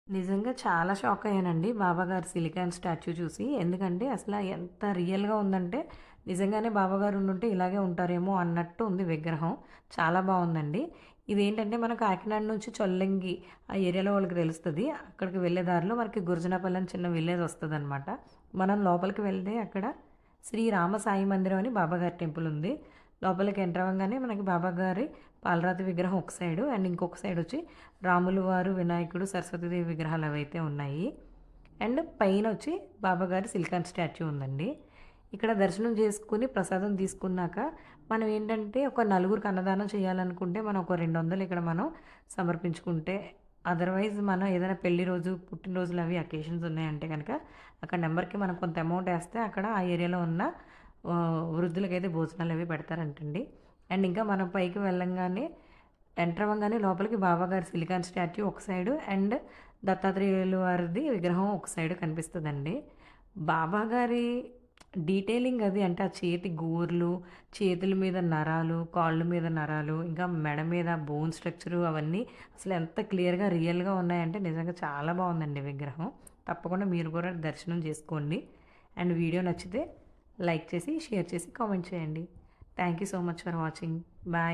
నిజంగా చాలా షాక్ అయ్యానండి బాబాగారి సిలికాన్ స్టాచ్యూ చూసి. ఎందుకంటే అసల ఎంత రియల్‌గా ఉందంటే, నిజంగానే బాబాగారు ఉండుంటే ఇలాగే ఉంటారేమో అన్నట్టు ఉంది విగ్రహం. చాలా బావుందండి. ఇదేంటంటే మన కాకినాడ నుంచి చొల్లంగి ఆ ఏరియాలో వాళ్ళకి తెలుస్తది. అక్కడికి వెళ్ళే దారిలో మనకి గురజనపల్లి అని చిన్న విలేజ్ వస్తదనమాట. మనం లోపలికి వెళ్తే అక్కడ శ్రీ రామ సాయి మందిరం అని బాబాగారి టెంపుల్ ఉంది. లోపలికి ఎంటర్ అవ్వంగానే మనకి బాబాగారి పాలరాతి విగ్రహం ఒక సైడు అండ్ ఇంకొక సైడ్ వచ్చి రాములు వారు, వినాయకుడు, సరస్వతీదేవి విగ్రహాలు అవైతే ఉన్నాయి. అండ్ పైనొచ్చి బాబాగారి సిలికాన్ స్టాచ్యూ ఉందండి. ఇక్కడ దర్శనం చేసుకొని ప్రసాదం తీసుకున్నాక మనం ఏంటంటే ఒక నలుగురికి అన్నదానం చేయాలనుకుంటే మనం ఒక 200 ఇక్కడ మనం సమర్పించుకుంటే అదర్‌వైజ్ మనం ఏదైనా పెళ్లి రోజు, పుట్టినరోజులు అవి అకేషన్స్ ఉన్నాయంటే గనక అక్కడ నంబర్‌కి మనం కొంత అమౌంట్ ఏస్తే అక్కడ ఆ ఏరియాలో ఉన్న వృద్ధులకైతే భోజనాలవి పెడతారంటండి. అండ్ ఇంకా మనం పైకి వెళ్ళంగానే ఎంటర్ అవ్వంగానే లోపలికి బాబాగారి సిలికాన్ స్టాట్యూ ఒక సైడు అండ్ దత్తాత్రేయులు వారిది విగ్రహం ఒక సైడు కనిపిస్తదండి. బాబాగారి డీటెయిలింగ్ అది అంటే ఆ చేతి గోర్లు, చేతుల మీద నరాలు, కాళ్ళ మీద నరాలు, ఇంకా మెడ మీద బోన్ స్ట్రక్చరు అవన్నీ అసలు ఎంత క్లియర్‌గా, రియల్‌గా ఉన్నాయంటే నిజంగా చాలా బావుందండి విగ్రహం. తప్పకుండా మీరు కూడా దర్శనం చేసుకోండి. అండ్ వీడియో నచ్చితే లైక్ చేసి, షేర్ చేసి, కామెంట్ చేయండి. Thank you so much for watching. Bye.